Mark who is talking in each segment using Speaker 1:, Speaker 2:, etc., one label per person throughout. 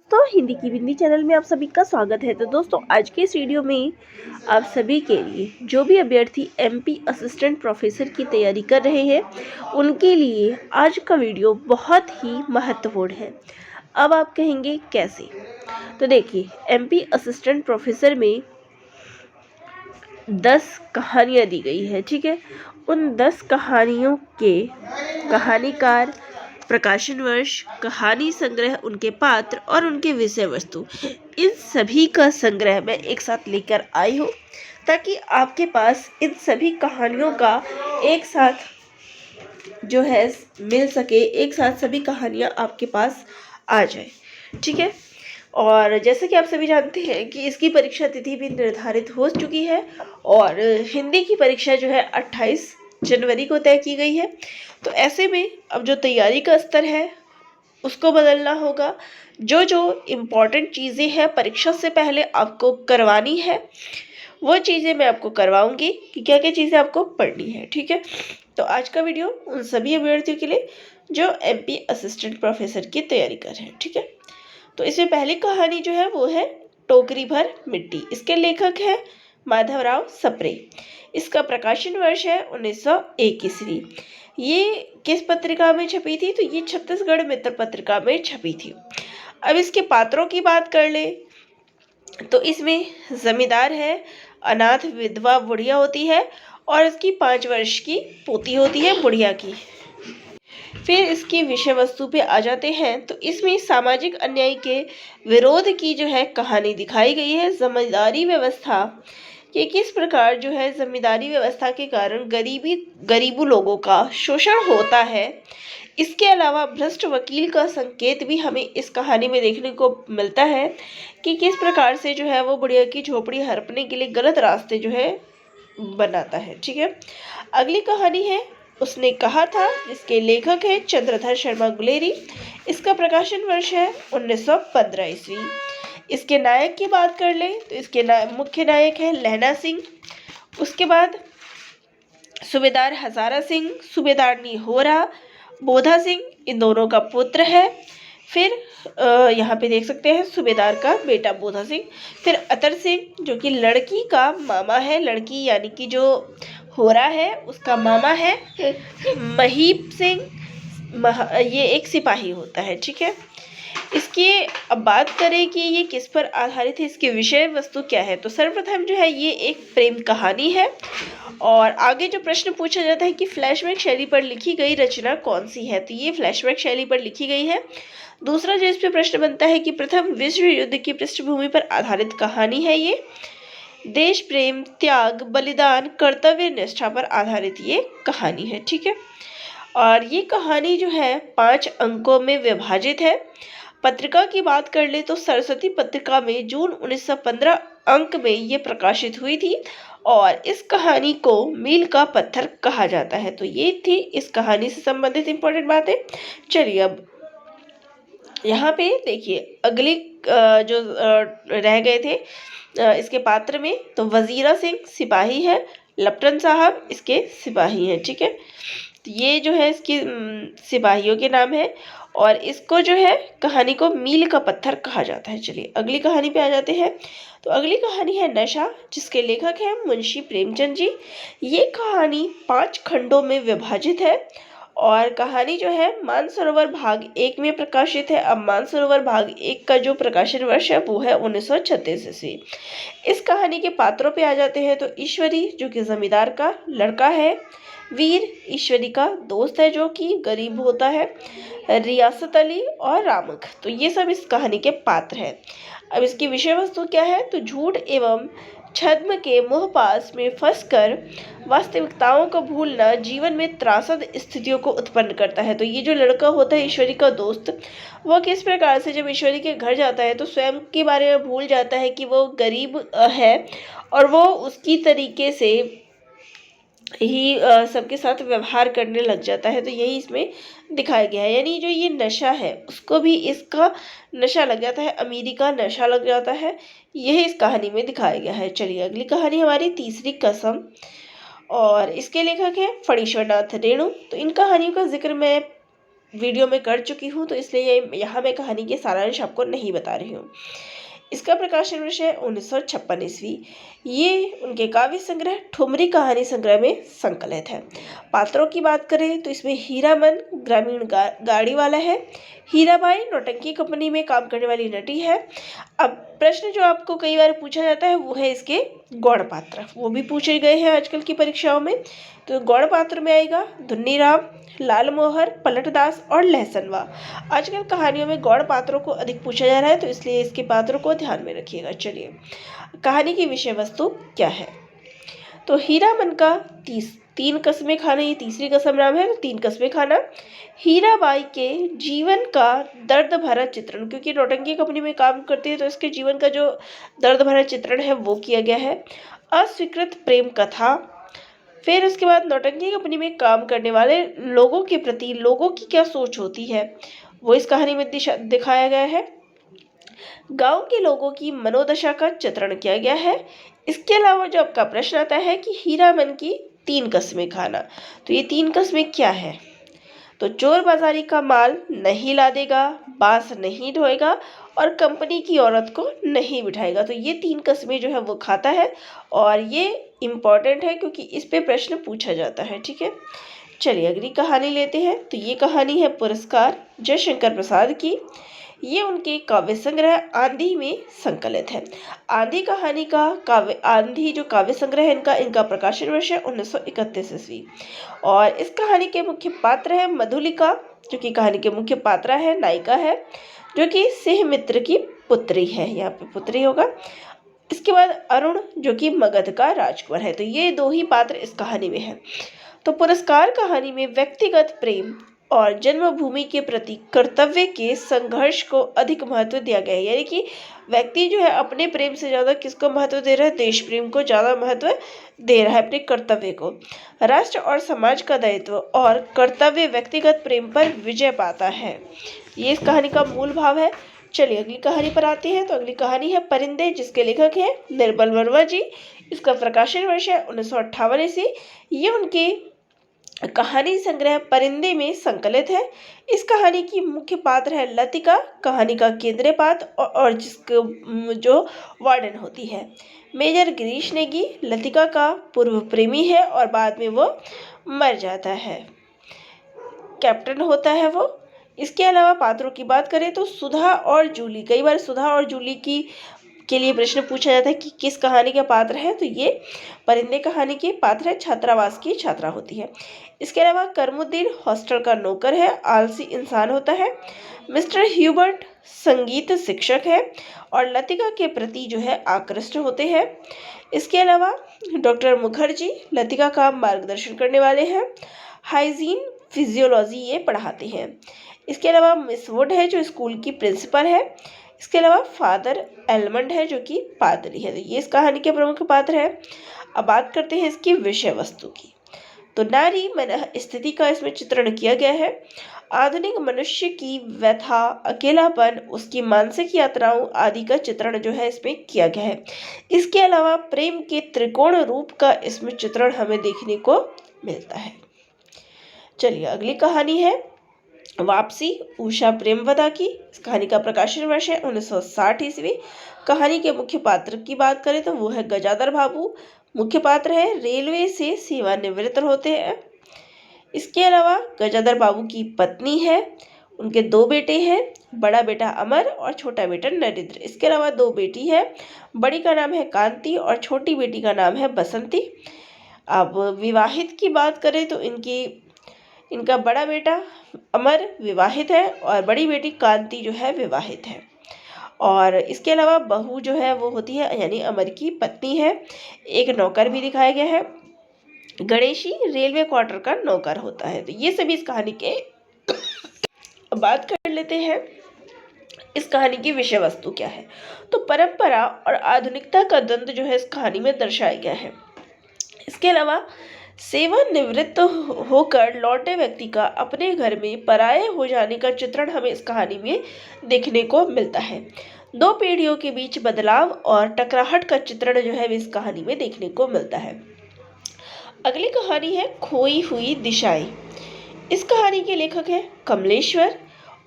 Speaker 1: दोस्तों, हिंदी की बिंदी चैनल में आप सभी का स्वागत है। तो दोस्तों, आज के इस वीडियो में आप सभी के लिए जो भी अभ्यर्थी एमपी असिस्टेंट प्रोफेसर की तैयारी कर रहे हैं उनके लिए आज का वीडियो बहुत ही महत्वपूर्ण है। अब आप कहेंगे कैसे? तो देखिए, एमपी असिस्टेंट प्रोफेसर में 10 कहानियाँ दी गई है। ठीक है, उन 10 कहानियों के कहानीकार, प्रकाशन वर्ष, कहानी संग्रह, उनके पात्र और उनके विषय वस्तु, इन सभी का संग्रह मैं एक साथ लेकर आई हूँ ताकि आपके पास इन सभी कहानियों का एक साथ जो है मिल सके, एक साथ सभी कहानियाँ आपके पास आ जाए। ठीक है, और जैसे कि आप सभी जानते हैं कि इसकी परीक्षा तिथि भी निर्धारित हो चुकी है और हिंदी की परीक्षा जो है 28 जनवरी को तय की गई है। तो ऐसे में अब जो तैयारी का स्तर है उसको बदलना होगा। जो जो इम्पोर्टेंट चीज़ें हैं परीक्षा से पहले आपको करवानी है वो चीज़ें मैं आपको करवाऊंगी कि क्या क्या चीज़ें आपको पढ़नी है। ठीक है, तो आज का वीडियो उन सभी अभ्यर्थियों के लिए जो एमपी असिस्टेंट प्रोफेसर की तैयारी कर रहे हैं। ठीक है, तो इसमें पहली कहानी जो है वो है टोकरी भर मिट्टी। इसके लेखक है माधवराव सप्रे। इसका प्रकाशन वर्ष है 1901 ईस्वी। ये किस पत्रिका में छपी थी? तो ये छत्तीसगढ़ मित्र पत्रिका में छपी थी। अब इसके पात्रों की बात कर ले तो इसमें जमींदार है, अनाथ विधवा बुढ़िया होती है और इसकी 5 वर्ष की पोती होती है बुढ़िया की। फिर इसकी विषय वस्तु पे आ जाते हैं तो इसमें सामाजिक अन्याय के विरोध की जो है कहानी दिखाई गई है। जमींदारी व्यवस्था कि किस प्रकार जो है जमींदारी व्यवस्था के कारण गरीबू लोगों का शोषण होता है। इसके अलावा भ्रष्ट वकील का संकेत भी हमें इस कहानी में देखने को मिलता है कि किस प्रकार से जो है वो बुढ़िया की झोपड़ी हड़पने के लिए गलत रास्ते जो है बनाता है। ठीक है, अगली कहानी है उसने कहा था, जिसके लेखक है चंद्रधर शर्मा गुलेरी। इसका प्रकाशन वर्ष है 1915 ईस्वी। इसके नायक की बात कर ले तो इसके मुख्य नायक है लहना सिंह। उसके बाद सूबेदार हजारा सिंह, सूबेदारनी होरा, बोधा सिंह इन दोनों का पुत्र है। फिर यहाँ पे देख सकते हैं सूबेदार का बेटा बोधा सिंह। फिर अतर सिंह जो कि लड़की का मामा है, लड़की यानी कि जो होरा है उसका मामा है। महीप सिंह ये एक सिपाही होता है। ठीक है, इसकी अब बात करें कि ये किस पर आधारित है, इसके विषय वस्तु क्या है। तो सर्वप्रथम जो है ये एक प्रेम कहानी है और आगे जो प्रश्न पूछा जाता है कि फ्लैशबैक शैली पर लिखी गई रचना कौन सी है, तो ये फ्लैशबैक शैली पर लिखी गई है। दूसरा जो इस पे प्रश्न बनता है कि प्रथम विश्व युद्ध की पृष्ठभूमि पर आधारित कहानी है ये। देश प्रेम, त्याग, बलिदान, कर्तव्य निष्ठा पर आधारित ये कहानी है। ठीक है, और ये कहानी जो है 5 अंकों में विभाजित है। पत्रिका की बात कर ले तो सरस्वती पत्रिका में जून 1915 अंक में ये प्रकाशित हुई थी और इस कहानी को मील का पत्थर कहा जाता है। तो ये थी इस कहानी से संबंधित इंपॉर्टेंट बातें। चलिए अब यहाँ पे देखिए अगली जो रह गए थे इसके पात्र में, तो वजीरा सिंह सिपाही है, लपटन साहब इसके सिपाही हैं। ठीक है, तो ये जो है इसके सिपाहियों के नाम है और इसको जो है कहानी को मील का पत्थर कहा जाता है। चलिए अगली कहानी पे आ जाते हैं। तो अगली कहानी है नशा, जिसके लेखक है मुंशी प्रेमचंद जी। ये कहानी 5 खंडों में विभाजित है और कहानी जो है मानसरोवर भाग 1 में प्रकाशित है। अब मानसरोवर भाग 1 का जो प्रकाशन वर्ष है वो है 1936 ईस्वी। इस कहानी के पात्रों पे आ जाते हैं तो ईश्वरी जो कि जमींदार का लड़का है, वीर ईश्वरी का दोस्त है जो कि गरीब होता है, रियासत अली और रामक, तो ये सब इस कहानी के पात्र हैं। अब इसकी विषय वस्तु क्या है? तो झूठ एवं छद्म के मोहपाश में फंसकर वास्तविकताओं को भूलना जीवन में त्रासद स्थितियों को उत्पन्न करता है। तो ये जो लड़का होता है ईश्वरी का दोस्त, वो किस प्रकार से जब ईश्वरी के घर जाता है तो स्वयं के बारे में भूल जाता है कि वो गरीब है और वो उसकी तरीके से ही सबके साथ व्यवहार करने लग जाता है। तो यही इसमें दिखाया गया है, यानी जो ये नशा है उसको भी इसका नशा लग जाता है, अमीरी का नशा लग जाता है, यही इस कहानी में दिखाया गया है। चलिए अगली कहानी हमारी तीसरी कसम और इसके लेखक है फणीश्वर नाथ रेणु। तो इन कहानियों का जिक्र मैं वीडियो में कर चुकी हूँ, तो इसलिए यहाँ मैं कहानी के सारांश आपको नहीं बता रही हूँ। इसका प्रकाशन वर्ष है 1956 ईस्वी। ये उनके काव्य संग्रह ठुमरी कहानी संग्रह में संकलित है। पात्रों की बात करें तो इसमें हीरामन ग्रामीण गाड़ी वाला है, हीराबाई नौटंकी कंपनी में काम करने वाली नटी है। अब प्रश्न जो आपको कई बार पूछा जाता है वो है इसके गौण पात्र, वो भी पूछे गए हैं आजकल की परीक्षाओं में। तो गौण पात्र में आएगा धुन्नीराम, लालमोहर, पलटदास और लहसनवा। आजकल कहानियों में गौण पात्रों को अधिक पूछा जा रहा है, तो इसलिए इसके पात्रों को ध्यान में रखिएगा। चलिए, कहानी की विषय वस्तु क्या है? तो हीरामन का तीन कस्में खाना, ये तीसरी कसम नाम है, तो 3 कस्में खाना। हीराबाई के जीवन का दर्द भरा चित्रण, क्योंकि नौटंकी कंपनी में काम करती है तो इसके जीवन का जो दर्द भरा चित्रण है वो किया गया है। अस्वीकृत प्रेम कथा। फिर उसके बाद नौटंकी कंपनी में काम करने वाले लोगों के प्रति लोगों की क्या सोच होती है वो इस कहानी में दिखाया गया है। गांव के लोगों की मनोदशा का चित्रण किया गया है। इसके अलावा जो आपका प्रश्न आता है कि हीरामन की 3 कस्में खाना, तो ये 3 कस्में क्या है? तो चोर बाजारी का माल नहीं लादेगा, बांस नहीं ढोएगा और कंपनी की औरत को नहीं बिठाएगा। तो ये 3 कस्में जो है वो खाता है और ये इम्पॉर्टेंट है क्योंकि इस पे प्रश्न पूछा जाता है। ठीक है, चलिए अगली कहानी लेते हैं। तो ये कहानी है पुरस्कार जयशंकर प्रसाद की। ये उनके काव्य संग्रह आंधी में संकलित है। आंधी कहानी का आंधी जो काव्य संग्रह है इनका प्रकाशन वर्ष है 1931 ईस्वी। और इस कहानी के मुख्य पात्र है मधुलिका, जो कि कहानी के मुख्य पात्रा है, नायिका है, जो कि सिंह मित्र की पुत्री है, यहाँ पे पुत्री होगा। इसके बाद अरुण, जो कि मगध का राजकुमार है। तो ये 2 ही पात्र इस कहानी में है। तो पुरस्कार कहानी में व्यक्तिगत प्रेम और जन्मभूमि के प्रति कर्तव्य के संघर्ष को अधिक महत्व दिया गया है। यानी कि व्यक्ति जो है अपने प्रेम से ज़्यादा किसको महत्व दे रहा है? देश प्रेम को ज़्यादा महत्व दे रहा है, अपने कर्तव्य को। राष्ट्र और समाज का दायित्व और कर्तव्य व्यक्तिगत प्रेम पर विजय पाता है, ये इस कहानी का मूल भाव है। चलिए अगली कहानी पर आते हैं। तो अगली कहानी है परिंदे, जिसके लेखक हैं निर्मल वर्मा जी। इसका प्रकाशन वर्ष है 1958 ईस्वी। ये उनके कहानी संग्रह परिंदे में संकलित है। इस कहानी की मुख्य पात्र है लतिका, कहानी का केंद्रीय पात्र और जिसको जो वार्डन होती है। मेजर गिरीश नेगी लतिका का पूर्व प्रेमी है और बाद में वो मर जाता है, कैप्टन होता है वो। इसके अलावा पात्रों की बात करें तो सुधा और जूली, कई बार सुधा और जूली के लिए प्रश्न पूछा जाता है कि किस कहानी के पात्र है, तो ये परिंदे कहानी के पात्र है, छात्रावास की छात्रा होती है। इसके अलावा करमुद्दीन हॉस्टल का नौकर है, आलसी इंसान होता है। मिस्टर ह्यूबर्ट संगीत शिक्षक है और लतिका के प्रति जो है आकृष्ट होते हैं। इसके अलावा डॉक्टर मुखर्जी लतिका का मार्गदर्शन करने वाले हैं। हाइजीन फिजियोलॉजी ये पढ़ाते हैं। इसके अलावा मिस वुड है जो स्कूल की प्रिंसिपल है। इसके अलावा फादर एलमंड है जो कि पादरी है। तो ये इस कहानी के प्रमुख पात्र है। अब बात करते हैं इसकी विषय वस्तु की। तो नारी मन स्थिति का इसमें चित्रण किया गया है। आधुनिक मनुष्य की व्यथा, अकेलापन, उसकी मानसिक यात्राओं आदि का चित्रण जो है इसमें किया गया है। इसके अलावा प्रेम के त्रिकोण रूप का इसमें चित्रण हमें देखने को मिलता है। चलिए अगली कहानी है वापसी, उषा प्रेमवदा की। इस कहानी का प्रकाशन वर्ष है 1960 ईस्वी। कहानी के मुख्य पात्र की बात करें तो वो है गजाधर बाबू, मुख्य पात्र है, रेलवे से सेवानिवृत्त होते हैं। इसके अलावा गजाधर बाबू की पत्नी है, उनके 2 बेटे हैं, बड़ा बेटा अमर और छोटा बेटा नरेंद्र। इसके अलावा 2 बेटी है, बड़ी का नाम है कांति और छोटी बेटी का नाम है बसंती। अब विवाहित की बात करें तो इनका बड़ा बेटा अमर विवाहित है और बड़ी बेटी कांति जो है विवाहित है। और इसके अलावा बहू जो है वो होती है यानी अमर की पत्नी है। एक नौकर भी दिखाया गया है, गणेशी रेलवे क्वार्टर का नौकर होता है। तो ये सभी इस कहानी के बात कर लेते हैं इस कहानी की विषय वस्तु क्या है। तो परंपरा और आधुनिकता का द्वंद्व जो है इस कहानी में दर्शाया गया है। इसके अलावा सेवानिवृत्त होकर लौटे व्यक्ति का अपने घर में पराये हो जाने का चित्रण हमें इस कहानी में देखने को मिलता है। 2 पीढ़ियों के बीच बदलाव और टकराहट का चित्रण जो है इस कहानी में देखने को मिलता है। अगली कहानी है खोई हुई दिशाएं। इस कहानी के लेखक हैं कमलेश्वर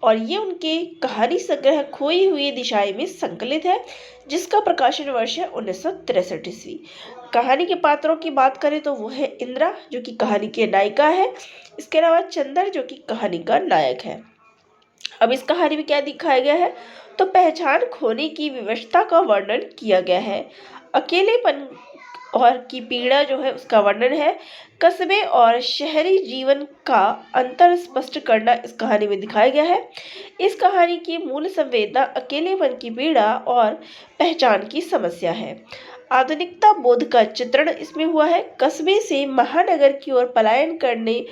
Speaker 1: और ये उनके कहानी संग्रह खोई हुई दिशाएं में संकलित है, जिसका प्रकाशन वर्ष है 1963 ईस्वी। कहानी के पात्रों की बात करें तो वो है इंदिरा, जो कि कहानी की नायिका है। इसके अलावा चंदर, जो कि कहानी का नायक है। अब इस कहानी में क्या दिखाया गया है, तो पहचान खोने की विवशता का वर्णन किया गया है। अकेलेपन और की पीड़ा जो है उसका वर्णन है। कस्बे और शहरी जीवन का अंतर स्पष्ट करना इस कहानी में दिखाया गया है। इस कहानी की मूल संवेदना अकेलेपन की पीड़ा और पहचान की समस्या है। आधुनिकता बोध का चित्रण इसमें हुआ है। कस्बे से महानगर की ओर पलायन करने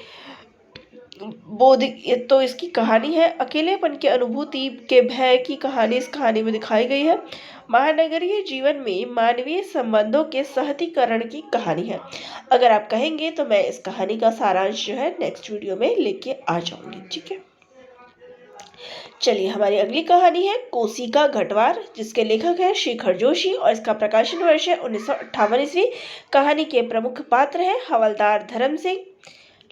Speaker 1: बोध तो इसकी कहानी है। अकेलेपन की अनुभूति के भय की कहानी इस कहानी में दिखाई गई है। महानगरीय जीवन में मानवीय संबंधों के सहजीकरण की कहानी है। अगर आप कहेंगे तो मैं इस कहानी का सारांश जो है नेक्स्ट वीडियो में लेके आ जाऊंगी, ठीक है। चलिए, हमारी अगली कहानी है कोसी का घटवार, जिसके लेखक है शेखर जोशी और इसका प्रकाशन वर्ष है 1958 ईस्वी। कहानी के प्रमुख पात्र है हवलदार धर्म सिंह,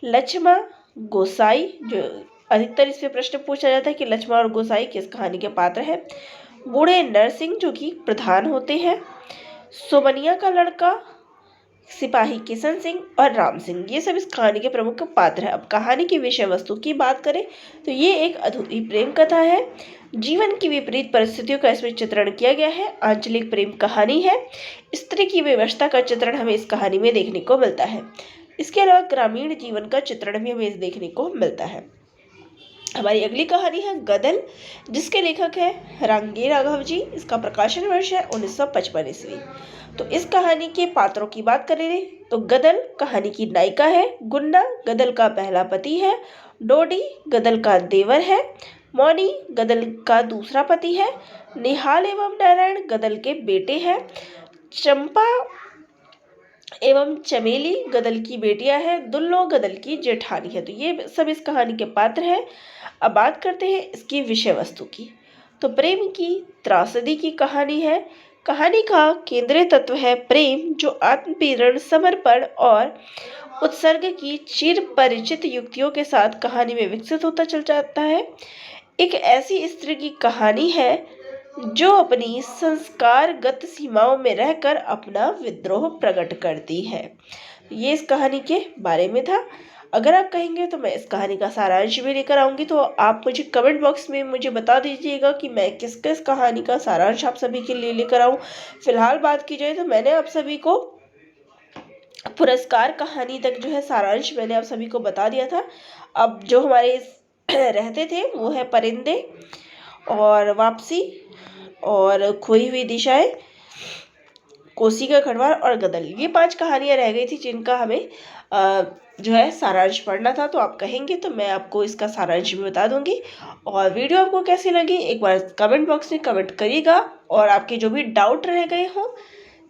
Speaker 1: लक्ष्मण, गोसाई। जो अधिकतर इसमें प्रश्न पूछा जाता है कि लक्ष्मण और गोसाई किस कहानी के पात्र हैं। बूढ़े नरसिंह, जो कि प्रधान होते हैं। सोमनिया का लड़का, सिपाही किशन सिंह और राम सिंह, ये सब इस कहानी के प्रमुख पात्र हैं। अब कहानी की विषय वस्तु की बात करें तो ये एक अधूरी प्रेम कथा है। जीवन की विपरीत परिस्थितियों का इसमें चित्रण किया गया है। आंचलिक प्रेम कहानी है। स्त्री की व्यवस्था का चित्रण हमें इस कहानी में देखने को मिलता है। इसके अलावा ग्रामीण जीवन का चित्रण भी हमें देखने को मिलता है। हमारी अगली कहानी है गदल, जिसके लेखक है रांगे राघव जी। इसका प्रकाशन वर्ष है 1955 ईस्वी। तो इस कहानी के पात्रों की बात करें तो गदल कहानी की नायिका है। गुन्ना गदल का पहला पति है। डोडी गदल का देवर है। मौनी गदल का दूसरा पति है। निहाल एवं नारायण गदल के बेटे हैं। चंपा एवं चमेली गदल की बेटियां हैं। दुल्लो गदल की जेठानी है। तो ये सब इस कहानी के पात्र हैं। अब बात करते हैं इसकी विषय वस्तु की। तो प्रेम की त्रासदी की कहानी है। कहानी का केंद्रीय तत्व है प्रेम, जो आत्मपीड़न, समर्पण और उत्सर्ग की चिर परिचित युक्तियों के साथ कहानी में विकसित होता चल जाता है। एक ऐसी स्त्री की कहानी है जो अपनी संस्कारगत सीमाओं में रहकर अपना विद्रोह प्रकट करती है। ये इस कहानी के बारे में था। अगर आप कहेंगे तो मैं इस कहानी का सारांश भी लेकर आऊंगी, तो आप मुझे कमेंट बॉक्स में मुझे बता दीजिएगा कि मैं किस किस कहानी का सारांश आप सभी के लिए लेकर आऊं। फिलहाल बात की जाए तो मैंने आप सभी को पुरस्कार कहानी तक जो है सारांश मैंने आप सभी को बता दिया था। अब जो हमारे रहते थे वो है परिंदे और वापसी और खोई हुई दिशाएं, कोसी का घटवार और गदल, ये 5 कहानियां रह गई थी जिनका हमें जो है सारांश पढ़ना था। तो आप कहेंगे तो मैं आपको इसका सारांश भी बता दूंगी। और वीडियो आपको कैसी लगी एक बार कमेंट बॉक्स में कमेंट करिएगा। और आपके जो भी डाउट रह गए हों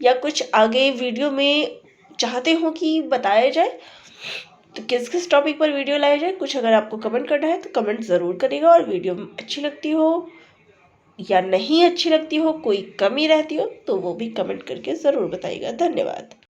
Speaker 1: या कुछ आगे वीडियो में चाहते हो कि बताया जाए, तो किस किस टॉपिक पर वीडियो लाया जाए, कुछ अगर आपको कमेंट करना है तो कमेंट ज़रूर करिएगा। और वीडियो अच्छी लगती हो या नहीं अच्छी लगती हो, कोई कमी रहती हो तो वो भी कमेंट करके ज़रूर बताइएगा। धन्यवाद।